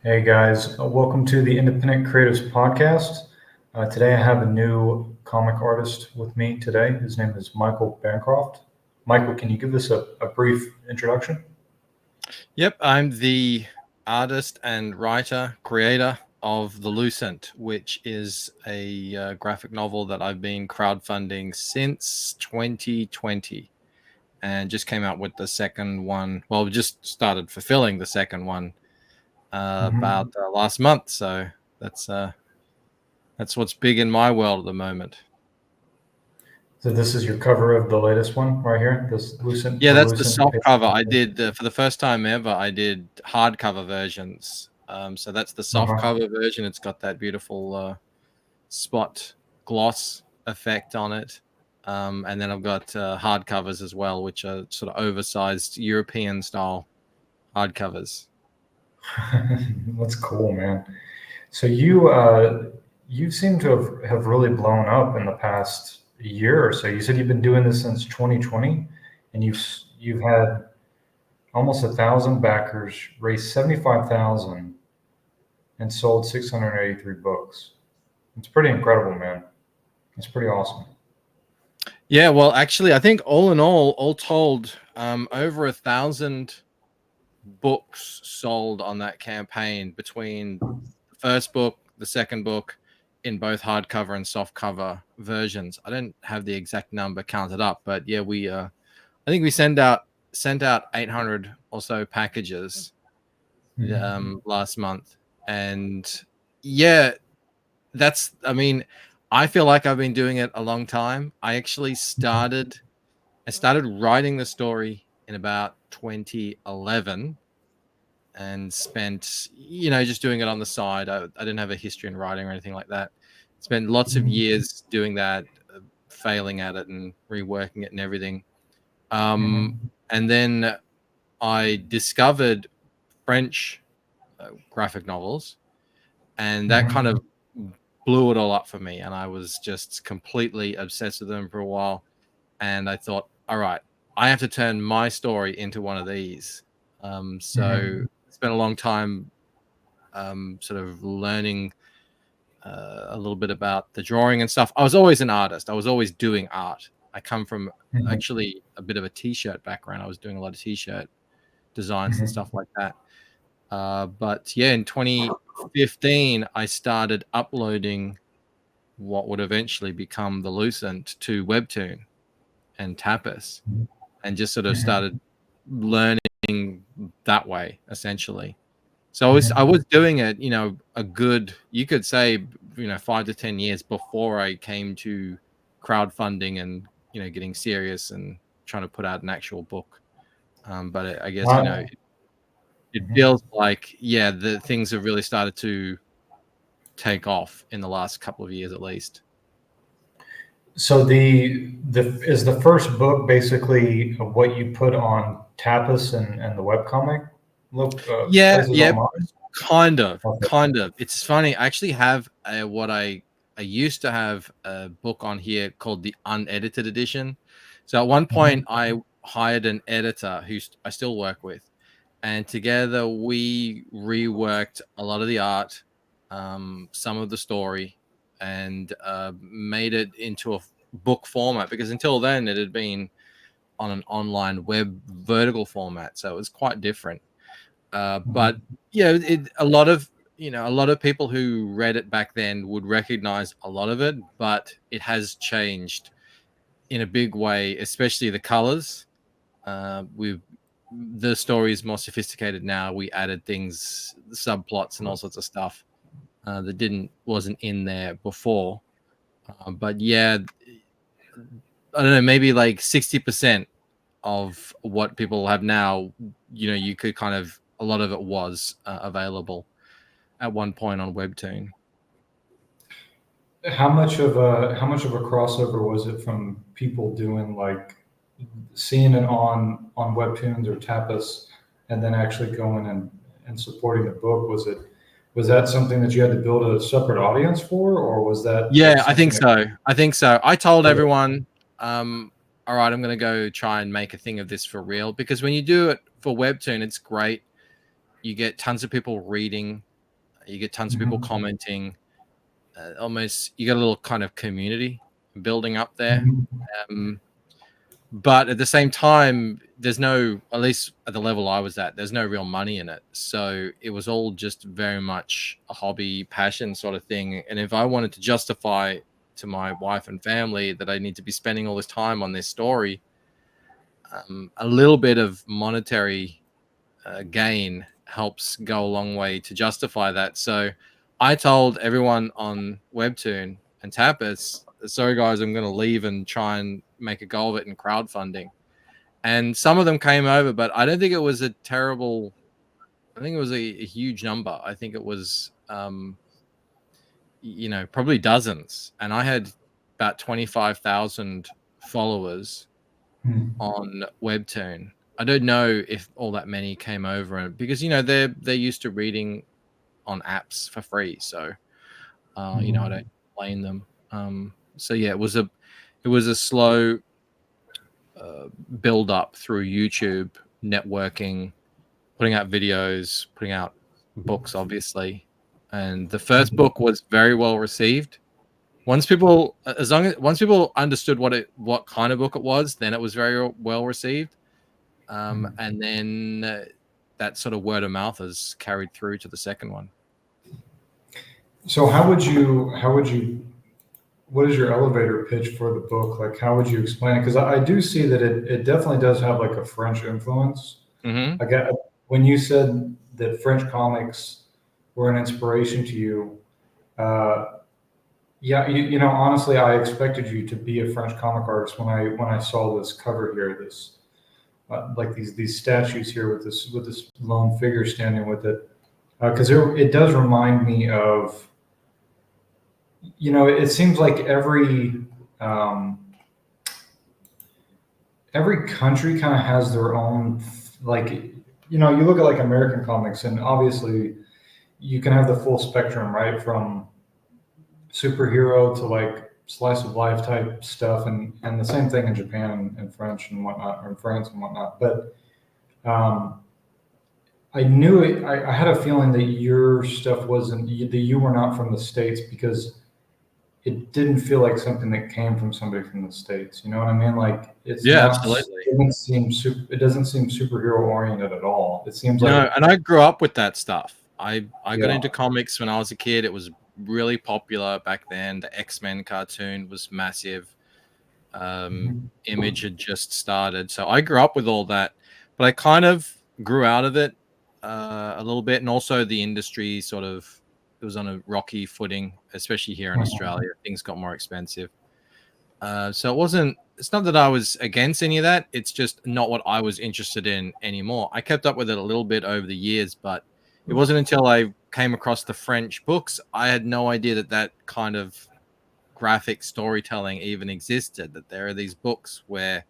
Hey guys, welcome to the Independent Creatives Podcast. Today I have a new comic artist with me today. His name is Michael Bancroft. Michael, can you give us a brief introduction? Yep, I'm the artist and writer, creator of the Lucent, which is a graphic novel that I've been crowdfunding since 2020 and just came out with the second one. Well, we just started fulfilling the second one hmm about last month. So that's uh, that's what's big in my world at the moment. So this is your cover of the latest one right here, this Lucent, Yeah, the that's the Lucent. soft cover. I did for the first time ever. I did hardcover versions. So that's the soft Uh-huh. cover version. It's got that beautiful spot gloss effect on it, and then I've got hardcovers as well, which are sort of oversized European style hardcovers. That's cool, man. So you seem to have really blown up in the past year or so. You said you've been doing this since 2020, and you've had almost 1,000 backers, raised 75,000, and sold 683 books. It's pretty incredible, man. It's pretty awesome. Yeah, well, actually, I think all in all told, over 1,000 books sold on that campaign between the first book, the second book, in both hardcover and softcover versions. I don't have the exact number counted up, but yeah, I think we sent out 800 or so packages Mhm. last month, and yeah, that's. I mean, I feel like I've been doing it a long time. I started writing the story in about 2011 and spent, just doing it on the side. I didn't have a history in writing or anything like that. Spent lots of Mhm. years doing that, failing at it and reworking it and everything. Um, Mhm. and then I discovered French graphic novels, and that kind of Mhm. blew it all up for me. And I was just completely obsessed with them for a while. And I thought, all right, I have to turn my story into one of these. So Mhm. spent a long time sort of learning a little bit about the drawing and stuff. I was always an artist. I was always doing art. I come from Mhm. actually a bit of a t-shirt background. I was doing a lot of t-shirt designs and Mhm. stuff like that. But yeah, in 2015, I started uploading what would eventually become the Lucent to Webtoon and Tapas, and just sort of started Mhm. learning that way, essentially. So I Mhm. was doing it, a good, you could say, 5 to 10 years before I came to crowdfunding and getting serious and trying to put out an actual book. But I guess Wow. it Mhm. feels like, yeah, the things have really started to take off in the last couple of years at least. So the is the first book basically what you put on Tapas and the webcomic look Yeah, places yeah, online? kind of, Okay. kind of. It's funny. I actually have what I used to have a book on here called the unedited edition. So at one point, Mhm. I hired an editor who I still work with, and together we reworked a lot of the art, some of the story, and made it into a book format. Because until then, it had been on an online web vertical format, so it was quite different. But Mhm. yeah, a lot of people who read it back then would recognize a lot of it, but it has changed in a big way, especially the colors. We've The story is more sophisticated now. We added things, subplots, and all sorts of stuff that didn't wasn't in there before. But yeah, I don't know, maybe like 60% of what people have now. You could kind of a lot of it was available at one point on Webtoon. How much of a crossover was it from people doing like seeing it on Webtoons or Tapas, and then actually going and supporting the book? Was that something that you had to build a separate audience for, or was that Yeah, just I think something that? so. I think so. I told Okay. everyone, all right, I'm going to go try and make a thing of this for real, because when you do it for Webtoon, it's great. You get tons of people reading. You get tons of people commenting. Almost, you got a little kind of community building up there. But at the same time, there's no, at least at the level I was at, there's no real money in it. So it was all just very much a hobby, passion sort of thing. And if I wanted to justify to my wife and family that I need to be spending all this time on this story, a little bit of monetary gain helps go a long way to justify that. So I told everyone on Webtoon and Tapas, sorry guys, I'm going to leave and try and make a go of it in crowdfunding. And some of them came over, but I don't think it was a terrible, I think it was a huge number. I think it was, probably dozens. And I had about 25,000 followers on Webtoon. I don't know if all that many came over, because they're used to reading on apps for free, so I don't blame them. So yeah, it was a slow build up through YouTube, networking, putting out videos, putting out books, obviously, and the first book was very well received. Once people understood what kind of book it was, then it was very well received. And then that sort of word of mouth has carried through to the second one. So what is your elevator pitch for the book? Like, how would you explain it? Because I do see that it definitely does have like a French influence. Mm-hmm. I get when you said that French comics were an inspiration to you. Yeah, honestly, I expected you to be a French comic artist when I saw this cover here, this like these statues here with this lone figure standing with it, because it does remind me of, it seems like um, every country kind of has their own, like, you look at like American comics, and obviously you can have the full spectrum, right, from superhero to like slice of life type stuff, and the same thing in Japan and French and whatnot, or in France and whatnot. But um, I knew it. I had a feeling that your stuff wasn't that you were not from the States, because it didn't feel like something that came from somebody from the States. You know what I mean? Like, it's Yeah, not. absolutely. It doesn't seem superhero oriented at all. It seems No, like, and I grew up with that stuff. I got yeah. into comics when I was a kid. It was really popular back then. The X-Men cartoon was massive. Image had just started, so I grew up with all that, but I kind of grew out of it a little bit, and also the industry sort of, it was on a rocky footing, especially here in Australia. Things got more expensive, so it's not that I was against any of that. It's just not what I was interested in anymore. I kept up with it a little bit over the years, but it wasn't until I came across the French books, I had no idea that kind of graphic storytelling even existed, that there are these books where,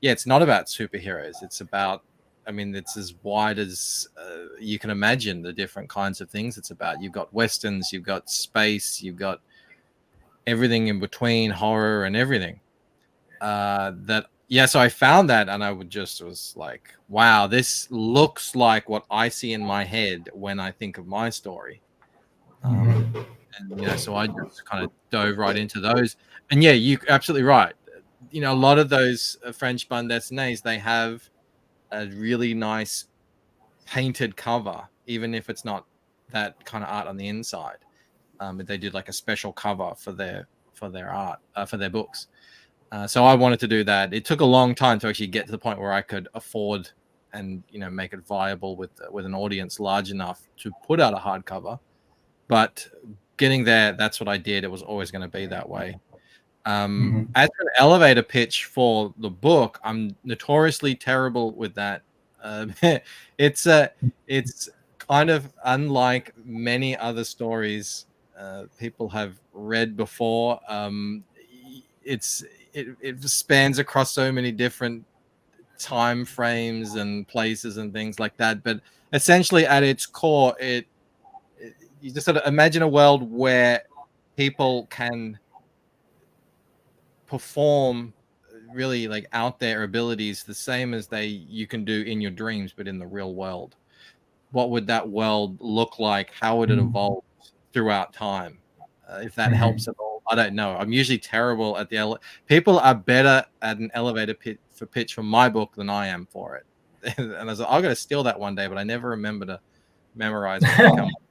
yeah, it's not about superheroes, it's about, I mean, it's as wide as you can imagine, the different kinds of things it's about. You've got westerns, you've got space, you've got everything in between, horror and everything. So I found that, and I was like, wow, this looks like what I see in my head when I think of my story. And so I just kind of dove right into those. And yeah, you're absolutely right. A lot of those French bande dessinées, they have a really nice painted cover, even if it's not that kind of art on the inside. They did like a special cover for their art, for their books. So I wanted to do that. It took a long time to actually get to the point where I could afford and make it viable with an audience large enough to put out a hardcover. But getting there, that's what I did. It was always going to be that way. As for an elevator pitch for the book, I'm notoriously terrible with that. It's it's kind of unlike many other stories people have read before. It spans across so many different time frames and places and things like that. But essentially, at its core, you just sort of imagine a world where people can perform really like out their abilities the same as you can do in your dreams, but in the real world. what would that world look like? How would it evolve throughout time? If that helps Mhm. at all, I don't know. I'm usually terrible at the people are better at an elevator pitch for my book than I am for it. And I was like, I'm gonna steal that one day, but I never remember to memorize what they come up.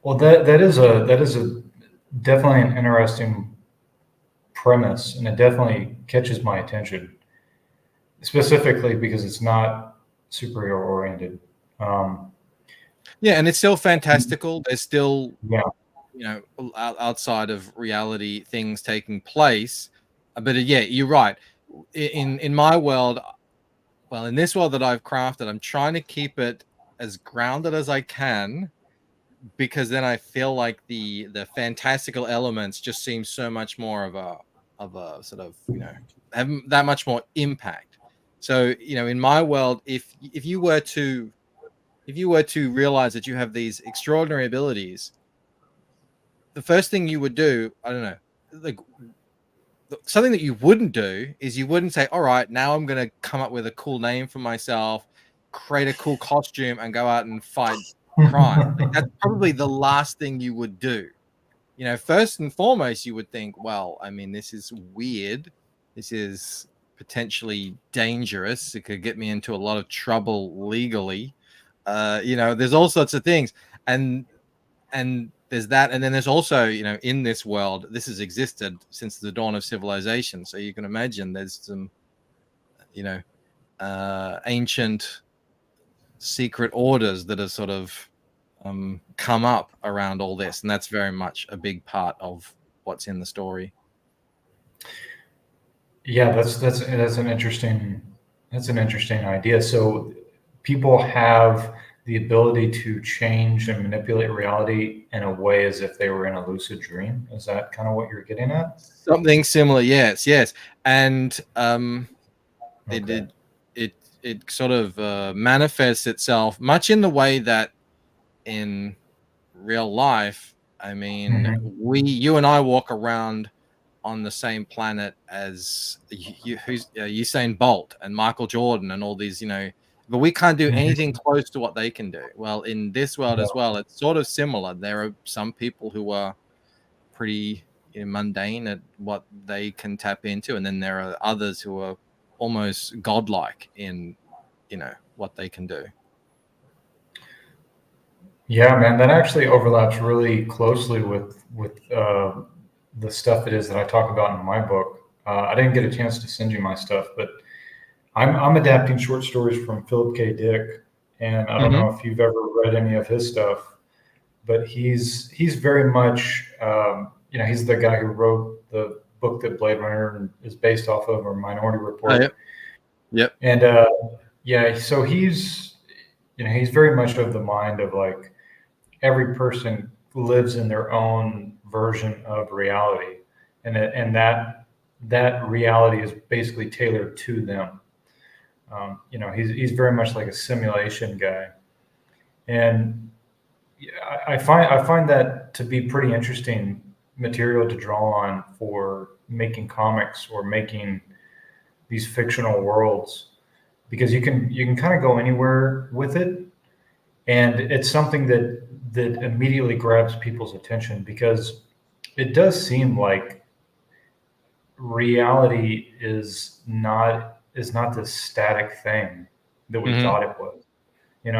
Well, that is a definitely an interesting premise, and it definitely catches my attention, specifically because it's not superhero oriented. Um, Yeah, and it's still fantastical. There's still, yeah. outside of reality things taking place. But yeah, you're right. In my world, well, in this world that I've crafted, I'm trying to keep it as grounded as I can, because then I feel like the fantastical elements just seem so much more of a sort of, have that much more impact. So, in my world, if you were to realize that you have these extraordinary abilities, the first thing you would do, I don't know, like something that you wouldn't do is you wouldn't say, all right, now I'm going to come up with a cool name for myself, create a cool costume, and go out and fight crime. Like, that's probably the last thing you would do. First and foremost, you would think, well, I mean, this is weird. This is potentially dangerous. It could get me into a lot of trouble legally. There's all sorts of things. And there's that, and then there's also, in this world, this has existed since the dawn of civilization, so you can imagine there's some, ancient secret orders that have sort of come up around all this, and that's very much a big part of what's in the story. Yeah, that's an interesting idea. So people have the ability to change and manipulate reality in a way as if they were in a lucid dream. Is that kind of what you're getting at? Something similar, yes, yes. And it Okay. it it, it sort of manifests itself much in the way that in real life, I mean, Hmm. you and I walk around on the same planet as who's Usain Bolt and Michael Jordan and all these, but we can't do anything Hmm. close to what they can do. Well, in this world as well, it's sort of similar. There are some people who are pretty, mundane at what they can tap into, and then there are others who are almost godlike in, what they can do. Yeah, man, that actually overlaps really closely with the stuff it is that I talk about in my book. I didn't get a chance to send you my stuff, but I'm adapting short stories from Philip K. Dick, and I don't Hmm. know if you've ever read any of his stuff, but he's very much he's the guy who wrote the book that Blade Runner is based off of, or Minority Oh, Report, yep, yep. and yeah, so he's very much of the mind of like every person lives in their own version of reality, and that reality is basically tailored to them. He's very much like a simulation guy, and yeah, I find that to be pretty interesting material to draw on for making comics or making these fictional worlds, because you can kind of go anywhere with it, and it's something that immediately grabs people's attention, because it does seem like reality is not this static thing that we Hmm. thought it was.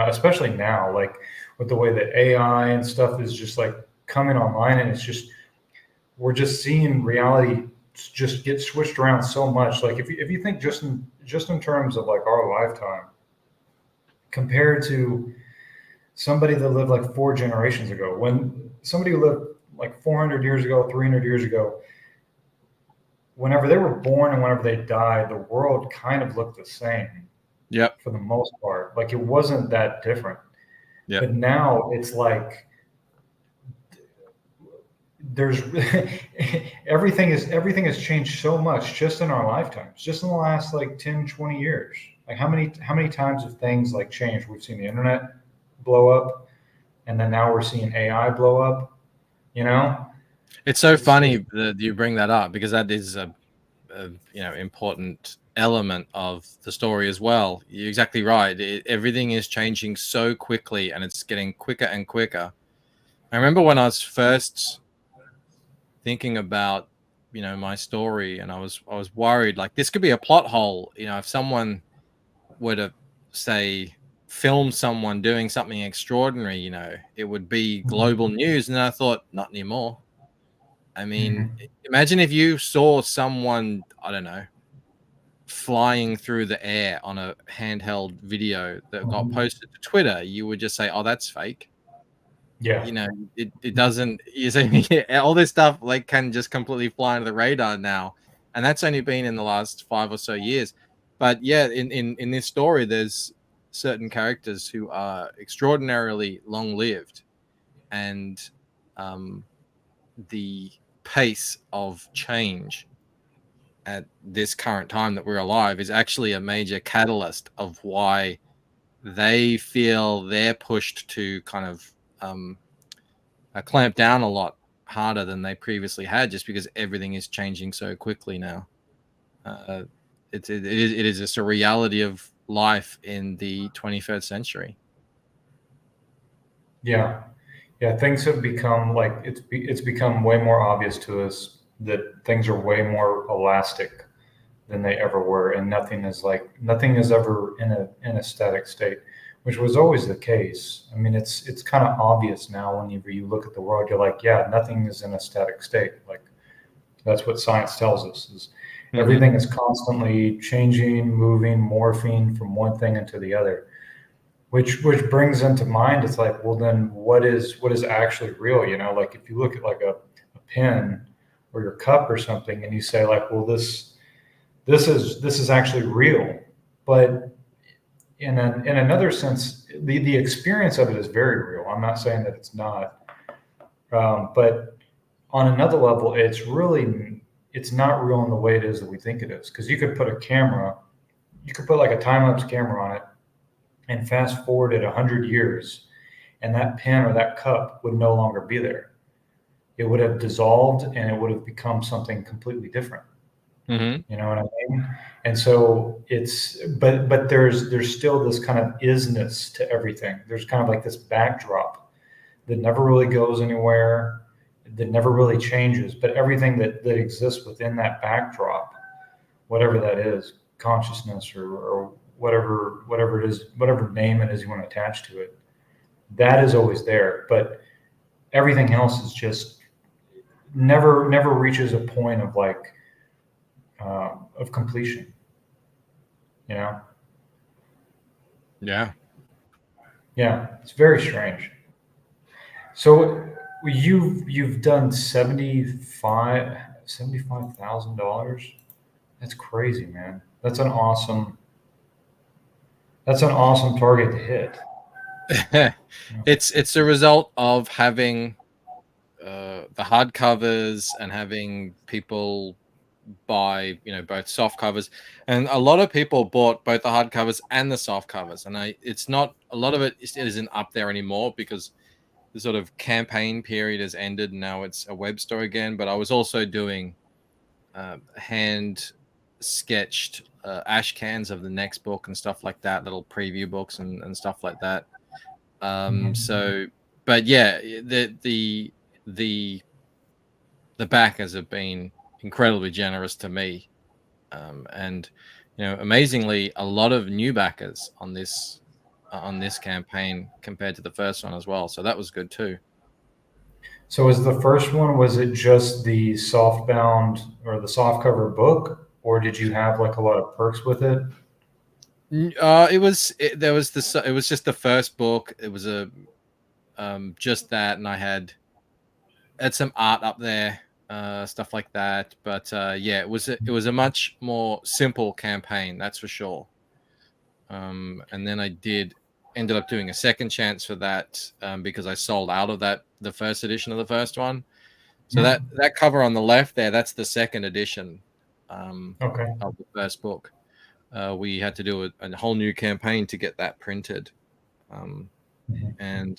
Especially now, like with the way that AI and stuff is just like coming online, and it's just we're just seeing reality just get switched around so much. Like if you think just in terms of like our lifetime compared to somebody that lived like four generations ago, when somebody who lived like 400 years ago, 300 years ago, whenever they were born and whenever they died, the world kind of looked the same Yep, for the most part. Like it wasn't that different. yep. But now it's like there's everything has changed so much just in our lifetimes, just in the last like 10, 20 years. Like how many times have things like changed? We've seen the internet blow up, and then now we're seeing AI blow up, you know? It's so It's funny that you bring that up, because that is a important element of the story as well. You're exactly right. Everything is changing so quickly, and it's getting quicker and quicker. I remember when I was first thinking about, my story, and I was worried, like, this could be a plot hole. If someone were to, say, film someone doing something extraordinary, it would be global news. And I thought, not anymore. I mean, Mhm. imagine if you saw someone, I don't know, flying through the air on a handheld video that got Mhm. posted to Twitter. You would just say, oh, that's fake. Yeah. You know, it doesn't, you say, all this stuff like can just completely fly under the radar now. And that's only been in the last 5 or so years. But yeah, in this story, there's certain characters who are extraordinarily long lived, and um, the pace of change at this current time that we're alive is actually a major catalyst of why they feel they're pushed to kind of clamp down a lot harder than they previously had, just because everything is changing so quickly now. Uh, it is just a reality of life in the 21st century. Yeah. Yeah. Things have become like it's become way more obvious to us that things are way more elastic than they ever were, and nothing is ever in a static state, which was always the case. I mean, it's kind of obvious now whenever you look at the world. You're like, yeah, nothing is in a static state. Like that's what science tells us is Hmm. everything is constantly changing, moving, morphing from one thing into the other. Which brings into mind, it's like, well, then what is actually real? Like if you look at like a pen or your cup or something, and you say like, well, this is actually real, but in another sense, the experience of it is very real. I'm not saying that it's not, but on another level, it's not real in the way it is that we think it is. Because you could put like a time lapse camera on it and fast forward it 100 years, and that pen or that cup would no longer be there. It would have dissolved and it would have become something completely different. Hmm. You know what I mean? And so but there's still this kind of isness to everything. There's kind of like this backdrop that never really goes anywhere, that never really changes. But everything that exists within that backdrop, whatever that is, consciousness or whatever it is, whatever name it is you want to attach to it, that is always there. But everything else is just never reaches a point of completion. You know? Yeah. Yeah, it's very strange. So you've done $75,000. That's crazy, man. That's an awesome target to hit. Yeah. It's a result of having the hardcovers and having people buy, both soft covers. And a lot of people bought both the hardcovers and the soft covers, and it's not a lot of it isn't up there anymore because the sort of campaign period has ended, and now it's a web store again. But I was also doing hand sketched ash cans of the next book and stuff like that, little preview books and stuff like that. Mhm. So, but yeah, the the backers have been incredibly generous to me, and amazingly, a lot of new backers on this campaign compared to the first one as well. So that was good too. So was the first one, was it just the soft bound or the soft cover book, or did you have like a lot of perks with it? There was it was just the first book. It was a just that, and I had some art up there, stuff like that. But yeah, it was a much more simple campaign, that's for sure. And then I did ended up doing a second chance for that, because I sold out of the first edition of the first one. So Hmm. that cover on the left there, that's the second edition Okay. of the first book. We had to do a whole new campaign to get that printed. Um, Mhm. and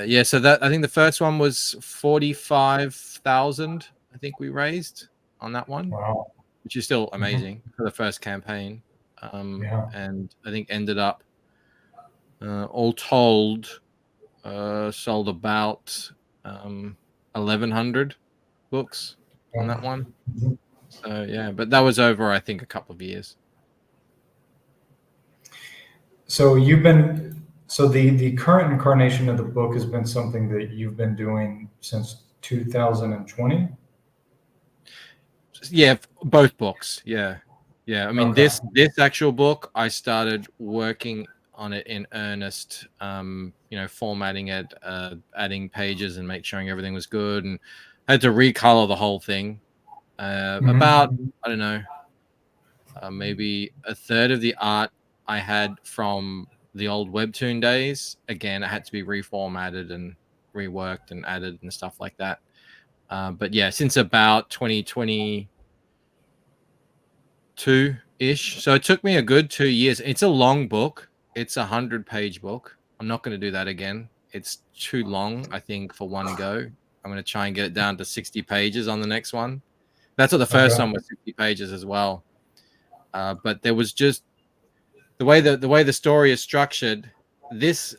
Yeah, so that I think the first one was 45,000. I think we raised on that one. Wow. which is still Mhm. amazing for the first campaign. Yeah. And I think ended up all told sold about 1,100 books on that one. Mhm. So yeah, but that was over I think a couple of years. So the current incarnation of the book has been something that you've been doing since 2020. Yeah, both books. Yeah, yeah. I mean, Okay. this actual book, I started working on it in earnest. Formatting it, adding pages, and make sure everything was good, and I had to recolor the whole thing. About Mhm. I don't know, maybe a third of the art I had from the old webtoon days. Again, it had to be reformatted and reworked and added and stuff like that. But yeah, since about 2022 ish. So it took me a good 2 years. It's a long book. It's 100-page book. I'm not going to do that again. It's too long, I think, for one go. I'm going to try and get it down to 60 pages on the next one. That's what the first Okay. one was, 60 pages as well. But there was just the way the story is structured. This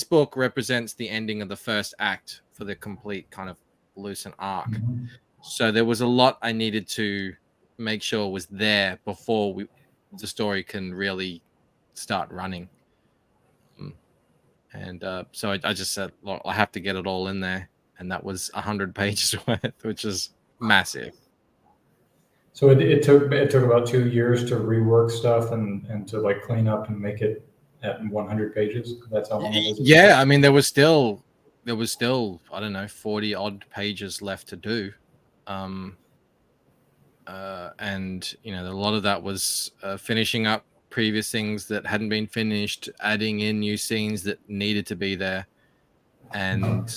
book represents the ending of the first act for the complete kind of Lucent arc. Mhm. So there was a lot I needed to make sure was there before the story can really start running. Mm. And so I just said, look, I have to get it all in there, and that was 100 pages worth, which is massive. So it took about 2 years to rework stuff and to like clean up and make it at 100 pages. That's how long it was. Yeah, I mean there was still I don't know 40 odd pages left to do. Um, and a lot of that was finishing up previous things that hadn't been finished, adding in new scenes that needed to be there, and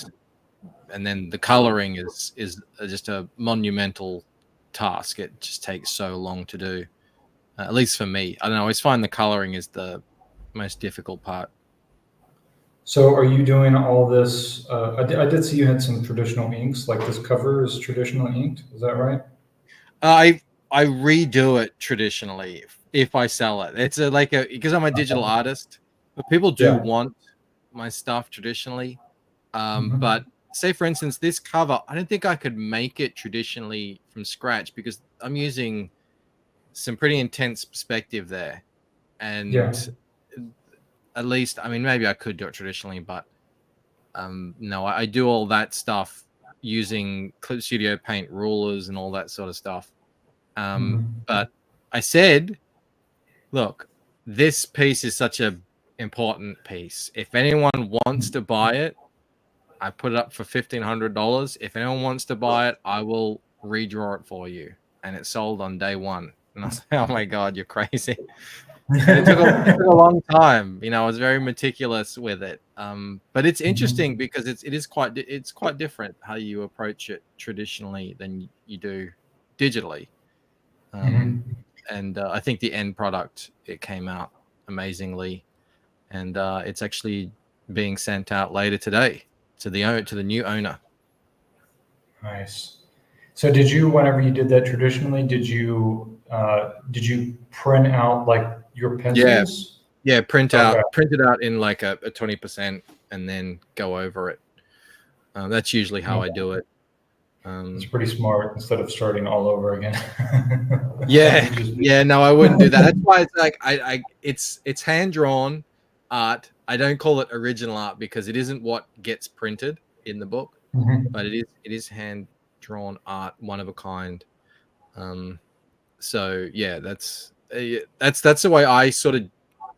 then the coloring is just a monumental task. It just takes so long to do, at least for me. I don't know. I always find the coloring is the most difficult part. So are you doing all this? I did see you had some traditional inks, like this cover is traditional inked. Is that right? I I redo it traditionally if I sell it. It's like a because I'm a digital Okay. artist, but people do Yeah. want my stuff traditionally. But Mhm. say for instance, this cover, I don't think I could make it traditionally from scratch because I'm using some pretty intense perspective there. And Yeah. at least, I mean, maybe I could do it traditionally, but no, I do all that stuff using Clip Studio Paint rulers and all that sort of stuff. Mhm. But I said, look, this piece is such a important piece. If anyone wants to buy it, I put it up for $1,500. If anyone wants to buy it, I will redraw it for you. And it sold on day one. And I was like, oh my God, you're crazy. And it took a long time. I was very meticulous with it. But it's interesting Mhm. because it's quite different how you approach it traditionally than you do digitally. Um, Mhm. and I think the end product it came out amazingly, and it's actually being sent out later today to the new owner. Nice. So whenever you did that traditionally, did you print out like your Yeah, pencils? yeah. Okay. Print it out in like a 20%, and then go over it. That's usually how I Okay. do it. That's Um, pretty smart instead of starting all over again. That yeah, would just be. yeah. No, I wouldn't do that. That's why it's like it's hand drawn art. I don't call it original art because it isn't what gets printed in the book, but Mhm. it is hand drawn art, one of a kind. Um, so yeah, that's the way I sort of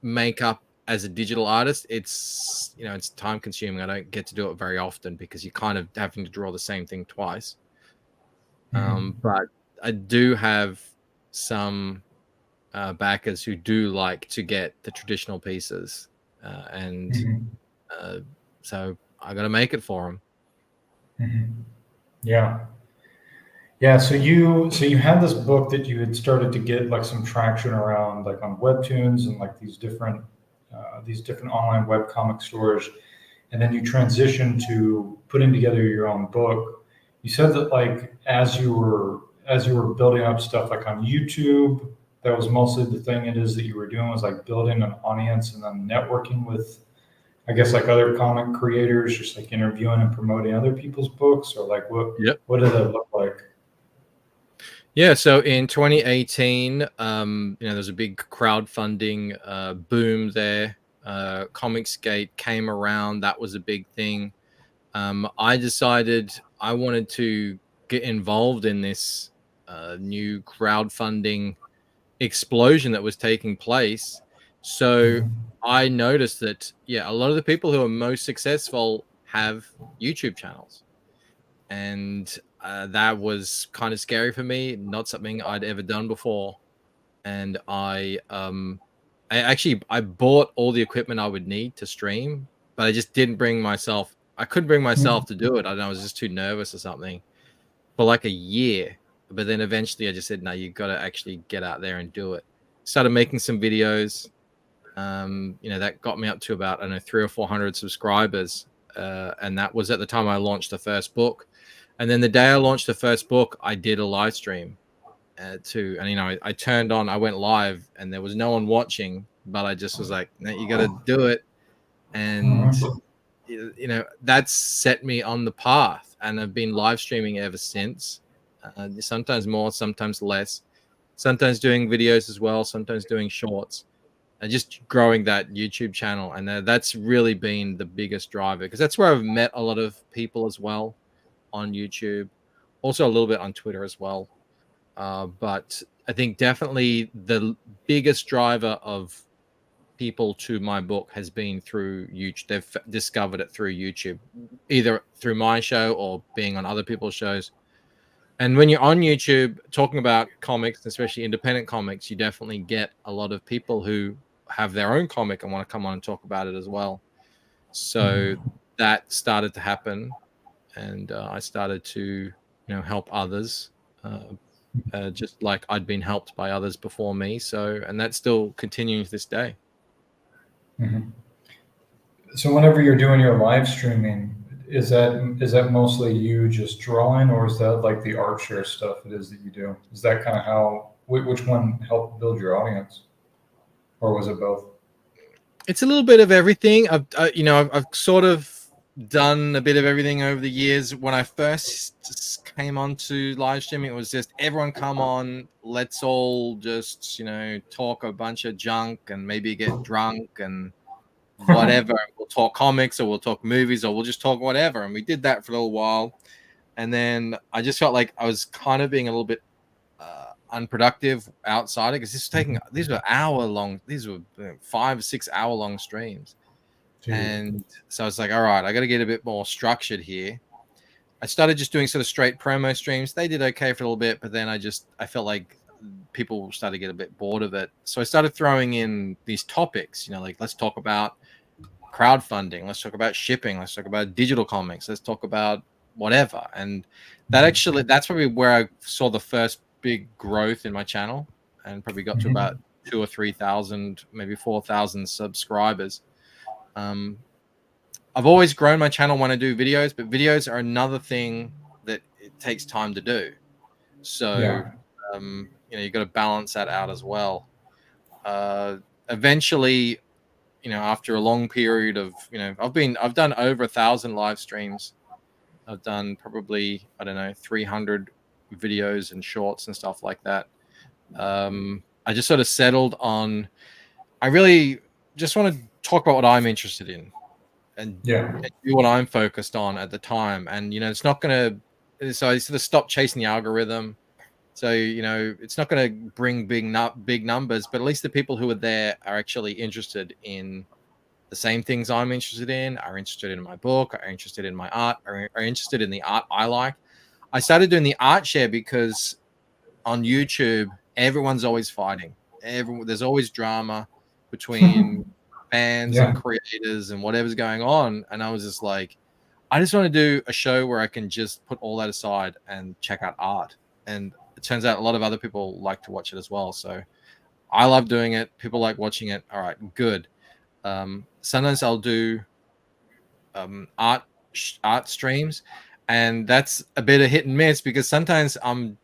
make up as a digital artist. It's time consuming. I don't get to do it very often because you're kind of having to draw the same thing twice. Mhm. But I do have some backers who do like to get the traditional pieces, and Mhm. uh, so I got to make it for them. Mhm. Yeah. Yeah, so you had this book that you had started to get like some traction around, like on Webtoons and like these different online web comic stores, and then you transitioned to putting together your own book. You said that like as you were building up stuff like on YouTube, that was mostly the thing it is that you were doing was like building an audience and then networking with, I guess, like other comic creators, just like interviewing and promoting other people's books, or like Yep. what did it look like? Yeah, so in 2018, there's a big crowdfunding boom there. Comicsgate came around. That was a big thing. I decided I wanted to get involved in this new crowdfunding explosion that was taking place. So Mhm. I noticed that, yeah, a lot of the people who are most successful have YouTube channels. And that was kind of scary for me, not something I'd ever done before. And I bought all the equipment I would need to stream, but I just didn't bring myself. I couldn't bring myself to do it. I don't know, I was just too nervous or something for like a year. But then eventually I just said, no, you got to actually get out there and do it. Started making some videos. That got me up to about, I don't know, 300 or 400 subscribers. And that was at the time I launched the first book. And then the day I launched the first book, I did a live stream too. And, I turned on, I went live and there was no one watching, but I just was like, no, you got to do it. And, All that's set me on the path. And I've been live streaming ever since. Sometimes more, sometimes less, sometimes doing videos as well, sometimes doing shorts, and just growing that YouTube channel. And that's really been the biggest driver because that's where I've met a lot of people as well on YouTube, also a little bit on Twitter as well. But I think definitely the biggest driver of people to my book has been through YouTube. They've discovered it through YouTube, either through my show or being on other people's shows. And when you're on YouTube talking about comics, especially independent comics, you definitely get a lot of people who have their own comic and want to come on and talk about it as well. So that started to happen, and I started to, help others, just like I'd been helped by others before me. So, and that's still continuing to this day. Mhm. So whenever you're doing your live streaming, is that mostly you just drawing, or is that like the art share stuff it is that you do? Is that kind of how which one helped build your audience, or was it both? It's a little bit of everything. I've sort of done a bit of everything over the years. When I first came onto live streaming, it was just everyone come on, let's all just talk a bunch of junk and maybe get drunk and whatever. We'll talk comics or we'll talk movies or we'll just talk whatever. And we did that for a little while, and then I just felt like I was kind of being a little bit unproductive outside because these were hour long, these were 5 or 6 hour long streams. Jeez. And so I was like, all right, I got to get a bit more structured here. I started just doing sort of straight promo streams. They did okay for a little bit, but then I felt like people started to get a bit bored of it. So I started throwing in these topics, like let's talk about crowdfunding, let's talk about shipping, let's talk about digital comics, let's talk about whatever. And that's probably where I saw the first big growth in my channel, and probably got to about 2 or 3 thousand, maybe 4,000 subscribers. I've always grown my channel when I do videos, but videos are another thing that it takes time to do. So, Yeah. you've got to balance that out as well. Eventually, after a long period of, I've done over 1,000 live streams. I've done probably, I don't know, 300 videos and shorts and stuff like that. I just sort of settled on, I really just want to talk about what I'm interested in, and Yeah. do what I'm focused on at the time. And, it's not going to, so I sort of stopped chasing the algorithm. So, it's not going to bring big numbers, but at least the people who are there are actually interested in the same things I'm interested in, are interested in my book, are interested in my art, are interested in the art I like. I started doing the art share because on YouTube, everyone's always fighting. There's always drama between fans and Yeah. creators and whatever's going on. And I was just like, I just want to do a show where I can just put all that aside and check out art. And it turns out a lot of other people like to watch it as well. So I love doing it. People like watching it. All right, good. Sometimes I'll do art streams, and that's a bit of hit and miss because sometimes I'm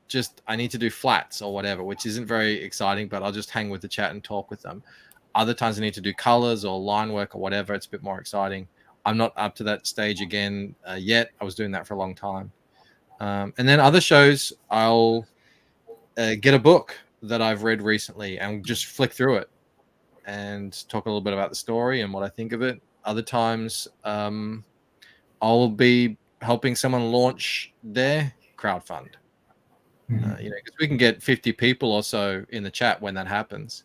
I need to do flats or whatever, which isn't very exciting, but I'll just hang with the chat and talk with them. Other times I need to do colors or line work or whatever. It's a bit more exciting. I'm not up to that stage again yet. I was doing that for a long time. And then other shows, I'll get a book that I've read recently and just flick through it and talk a little bit about the story and what I think of it. Other times, I'll be helping someone launch their crowdfund. Because we can get 50 people or so in the chat when that happens.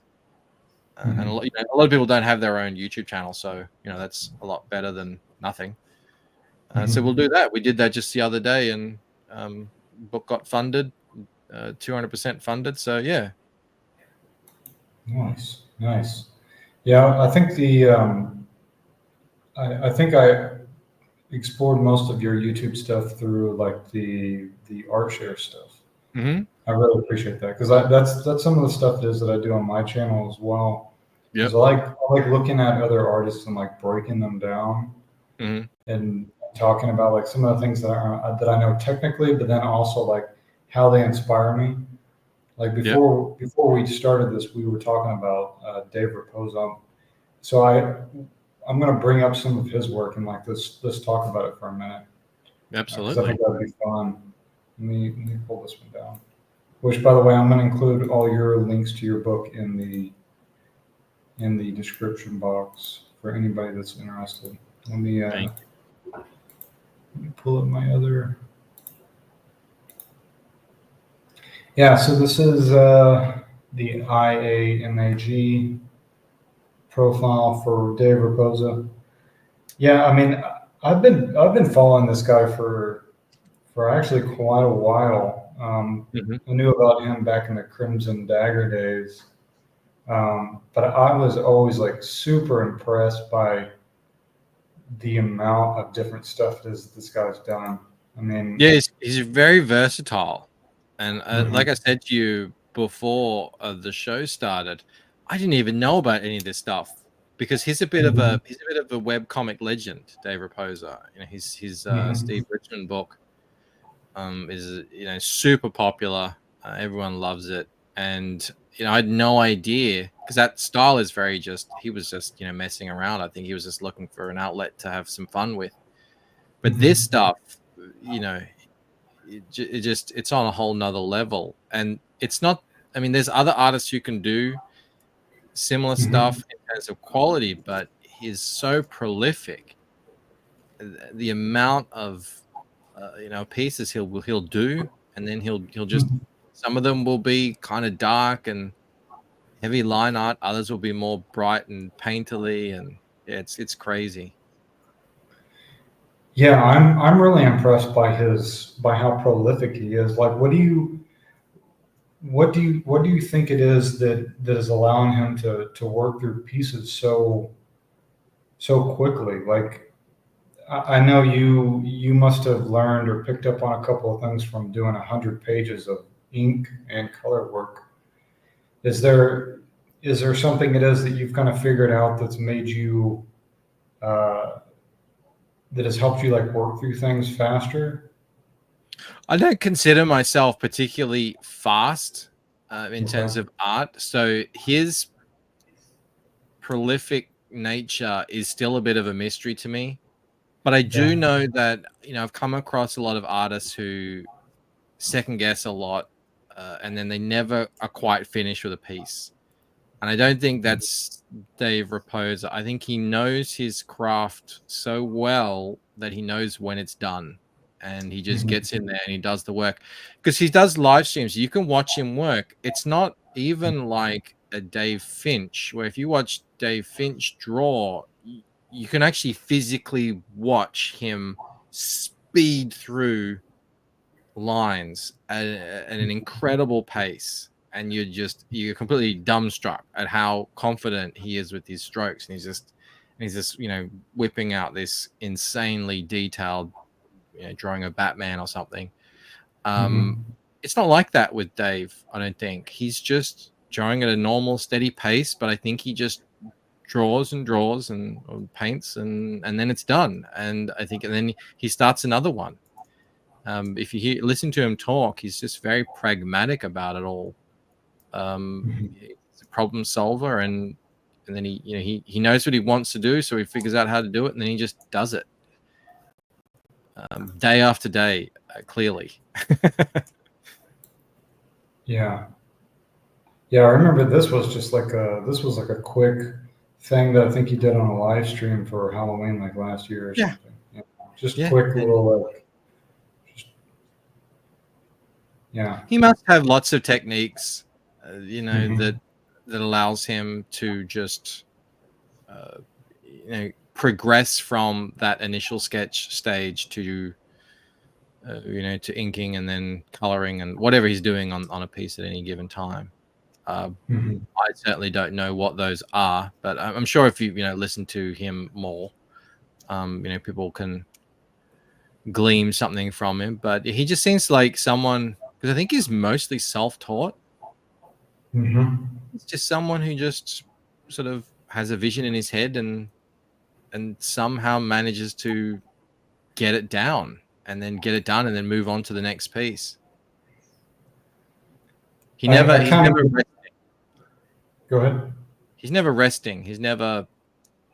And a lot of people don't have their own YouTube channel, so that's a lot better than nothing. So we'll do that. We did that just the other day, and book got funded, 200% funded. So yeah. Nice. Yeah, I think I think I explored most of your YouTube stuff through like the art share stuff. Mm-hmm. I really appreciate that because that's some of the stuff that I do on my channel as well. Yep. I like looking at other artists and like breaking them down and talking about like some of the things that I know technically, but then also like how they inspire me. Like before we started this, we were talking about Dave Raposa. So I'm going to bring up some of his work and like let's talk about it for a minute. Absolutely. Because I think that'd be fun. Let me pull this one down. Which, by the way, I'm going to include all your links to your book in the description box for anybody that's interested. Let me pull up my other. Yeah, so this is the IAMAG profile for Dave Raposa. Yeah, I mean, I've been following this guy for actually quite a while. I knew about him back in the Crimson Dagger days, but I was always like super impressed by the amount of different stuff this guy's done. I mean, yeah, he's very versatile, and like I said to you before the show started, I didn't even know about any of this stuff because he's a bit of a web comic legend, Dave Raposa. His Steve Richmond book is super popular. Everyone loves it, and I had no idea because that style is very he was just messing around. I think he was just looking for an outlet to have some fun with. But this stuff, it's on a whole nother level, and it's not. I mean, there's other artists who can do similar stuff in terms of quality, but he's so prolific. The amount of pieces he'll do, and then he'll just some of them will be kind of dark and heavy line art, others will be more bright and painterly, and it's crazy. Yeah, I'm really impressed by how prolific he is. Like, what do you think it is that is allowing him to work through pieces so quickly? Like, I know you must have learned or picked up on a couple of things from doing 100 pages of ink and color work. Is there something it is that you've kind of figured out that's made you that has helped you like work through things faster? I don't consider myself particularly fast in terms of art, so his prolific nature is still a bit of a mystery to me. But I do know that I've come across a lot of artists who second guess a lot, and then they never are quite finished with a piece. And I don't think that's Dave Raposa. I think he knows his craft so well that he knows when it's done, and he just gets in there and he does the work. Because he does live streams, you can watch him work. It's not even like a Dave Finch, where if you watch Dave Finch draw, you can actually physically watch him speed through lines at an incredible pace, and you're completely dumbstruck at how confident he is with his strokes, and he's just whipping out this insanely detailed drawing of Batman or something. It's not like that with Dave. I don't think he's just drawing at a normal steady pace, but I think he just draws and draws and paints and then it's done, and I think and then he starts another one. If you listen to him talk, he's just very pragmatic about it all. He's a problem solver, and then he knows what he wants to do, so he figures out how to do it, and then he just does it day after day, clearly. Yeah. Yeah, I remember this was just like a quick thing that I think he did on a live stream for Halloween like last year or Yeah. something. Yeah. Just Yeah. quick little like yeah. He must have lots of techniques, Mhm. that allows him to just progress from that initial sketch stage to to inking and then coloring and whatever he's doing on a piece at any given time. Mhm. I certainly don't know what those are, but I'm sure if you listen to him more, people can glean something from him. But he just seems like someone, because I think he's mostly self-taught. Mhm. It's just someone who just sort of has a vision in his head and somehow manages to get it down and then get it done and then move on to the next piece. He's I never kind of resting. go ahead. He's never resting. He's never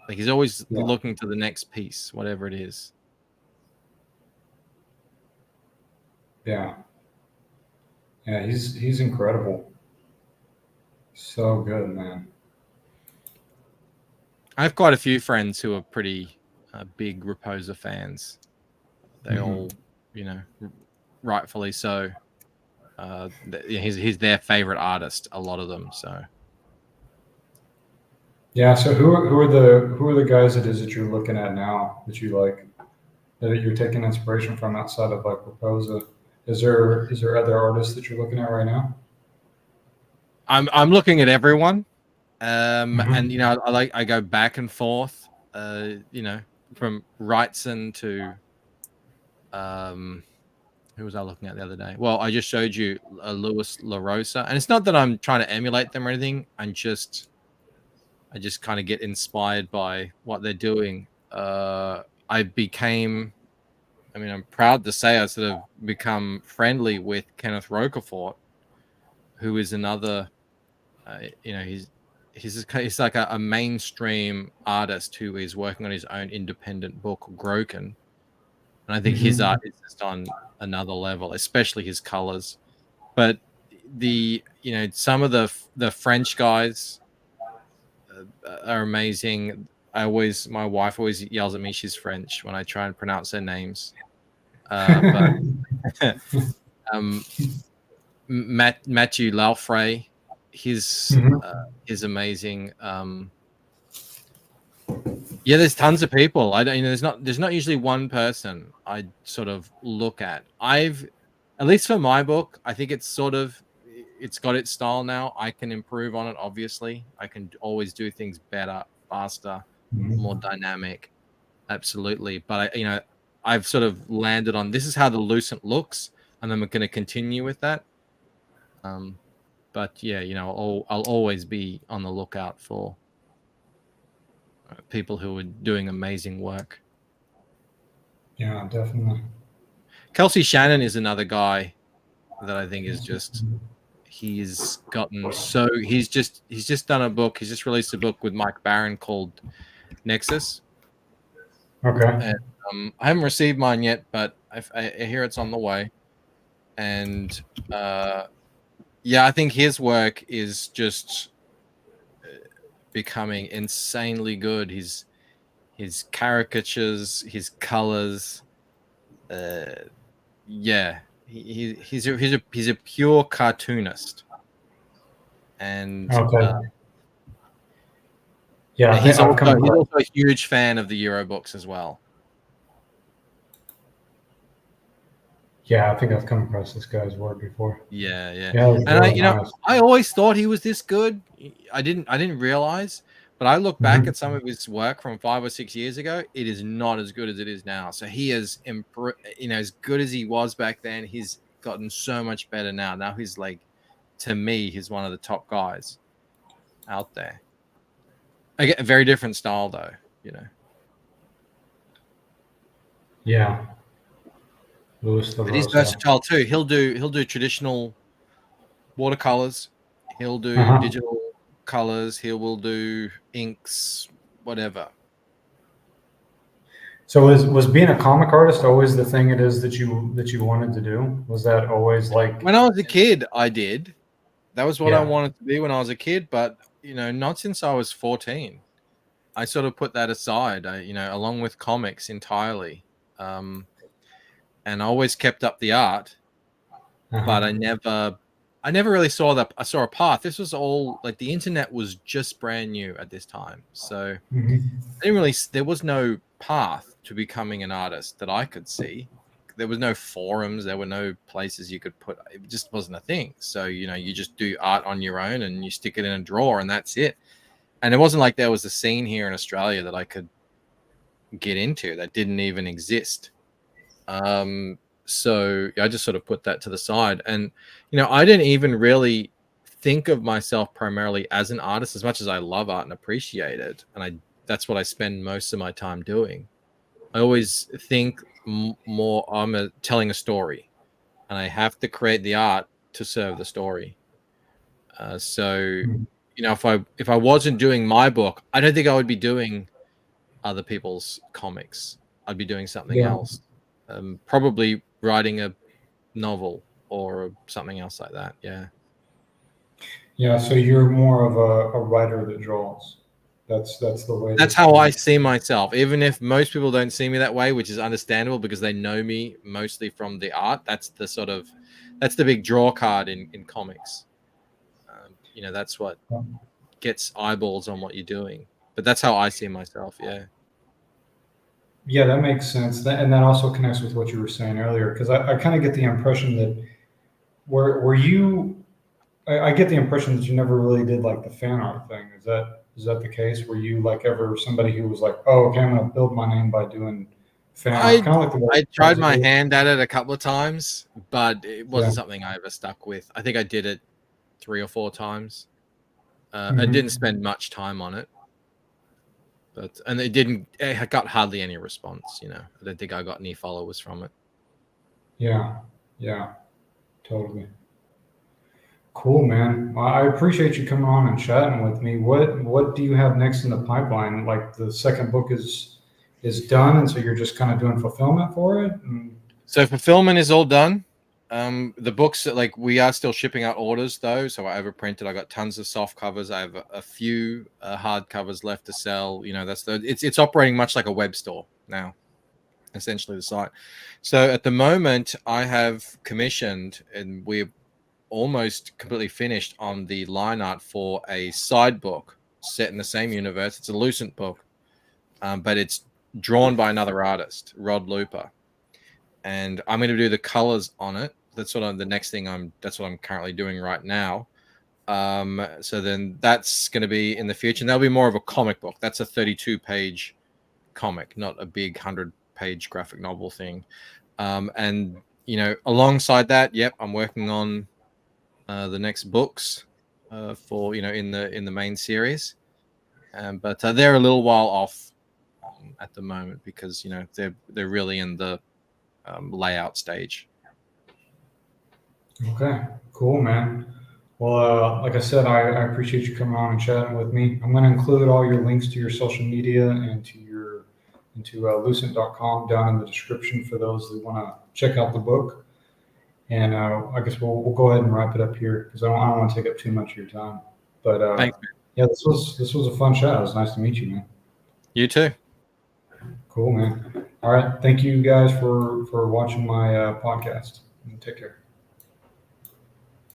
he's always Yeah. looking to the next piece, whatever it is. Yeah. Yeah, he's incredible. So good, man. I have quite a few friends who are pretty big Raposa fans. They all, rightfully so. He's their favorite artist, a lot of them. So Yeah, so who are the guys it is that you're looking at now that you like that you're taking inspiration from outside of like Proposa? Is there other artists that you're looking at right now? I'm looking at everyone, and Mhm. I go back and forth, from Wrightson to who was I looking at the other day? Well, I just showed you Louis LaRosa, and it's not that I'm trying to emulate them or anything. I just kind of get inspired by what they're doing. I became, I'm proud to say I sort of become friendly with Kenneth Rocafort, who is another, he's like a mainstream artist who is working on his own independent book, Groken. And I think his art Mhm. is just on another level, especially his colors. But some of the French guys are amazing. My wife always yells at me. She's French when I try and pronounce their names. But um, Mathieu Laufray, his Mhm. is amazing. Yeah, there's tons of people. I don't, there's not usually one person I sort of look at. At least for my book, I think it's got its style now. I can improve on it. Obviously, I can always do things better, faster, more Mhm. dynamic. Absolutely. But I've sort of landed on this is how the Lucent looks, and I'm going to continue with that. But yeah, I'll always be on the lookout for people who are doing amazing work. Yeah, definitely. Kelsey Shannon is another guy that I think is just he's just done a book. He's just released a book with Mike Barron called Nexus, Okay. and I haven't received mine yet, but I hear it's on the way. And yeah, I think his work is just becoming insanely good. His caricatures, his colors, yeah, he's a pure cartoonist, and Okay. Yeah, I think he's I've come also across. a huge fan of the Euro books as well. Yeah, I think I've come across this guy's work before. Yeah, yeah. Yeah, it's And really nice. I always thought he was this good. I didn't realize, but I look back Mhm. at some of his work from 5 or 6 years ago. It is not as good as it is now. So he is improved, as good as he was back then. He's gotten so much better now. Now he's like, to me, he's one of the top guys out there. Again, a very different style though. Yeah. Louis But he's LaRosa. versatile too. He'll do traditional watercolors. He'll do Uh-huh. digital colors. He will do inks, whatever. So was being a comic artist always the thing it is that you wanted to do? Was that always like? When I was a kid, I did. That was what I Yeah. wanted to be when I was a kid, but not since I was 14. I sort of put that aside, along with comics entirely. And I always kept up the art, but Uh-huh. I never really I saw a path. This was all like the internet was just brand new at this time. So Hmm. there was no path to becoming an artist that I could see. There was no forums, there were no places you could put, it just wasn't a thing. So, you just do art on your own and you stick it in a drawer and that's it. And it wasn't like there was a scene here in Australia that I could get into that didn't even exist. So I just sort of put that to the side. And, I didn't even really think of myself primarily as an artist as much as I love art and appreciate it. And that's what I spend most of my time doing. I always think more I'm telling a story and I have to create the art to serve the story. So, if I wasn't doing my book, I don't think I would be doing other people's comics. I'd be doing something Yeah. else. Probably writing a novel or something else like that. Yeah. Yeah. So you're more of a writer that draws. That's the way That's that how I you. see myself. Even if most people don't see me that way, which is understandable because they know me mostly from the art. That's the big draw card in comics. That's what gets eyeballs on what you're doing. But that's how I see myself. Yeah. Yeah, that makes sense. And that also connects with what you were saying earlier, because I kind of get the impression that were you I get the impression that you never really did like the fan art thing. Is that the case? Were you like ever somebody who was like, oh, okay, I'm going to build my name by doing fan art, I kind of like the way I tried guys my do? hand at it a couple of times, but it Yeah. wasn't something I ever stuck with. I think I did it 3 or 4 times. I didn't Hmm. spend much time on it, and it got hardly any response. I don't think I got any followers from it. Yeah. Yeah. Totally. Cool, man. Well, I appreciate you coming on and chatting with me. What do you have next in the pipeline? Like the second book is done, and so you're just kind of doing fulfillment for it. So fulfillment is all done. The books like we are still shipping out orders though, so I overprinted. I got tons of soft covers. I have a few hard covers left to sell. It's operating much like a web store now, essentially the site. So at the moment, I have commissioned, and we're almost completely finished on the line art for a side book set in the same universe. It's a Lucent book, but it's drawn by another artist, Rod Looper, and I'm going to do the colors on it. That's the next thing that's what I'm currently doing right now. So then that's going to be in the future, and that'll be more of a comic book. That's a 32-page comic, not a big 100-page graphic novel thing. And alongside that, yep, I'm working on the next books for in the main series, but they're a little while off at the moment because they're really in the layout stage. Okay, cool, man. Well, like I said, I appreciate you coming on and chatting with me. I'm going to include all your links to your social media and to your into lucent.com down in the description for those that want to check out the book. And I guess we'll go ahead and wrap it up here because I don't want to take up too much of your time. But Thanks. yeah, this was a fun chat. It was nice to meet you, man. You too. Cool, man. All right, thank you guys for watching my podcast. Take care.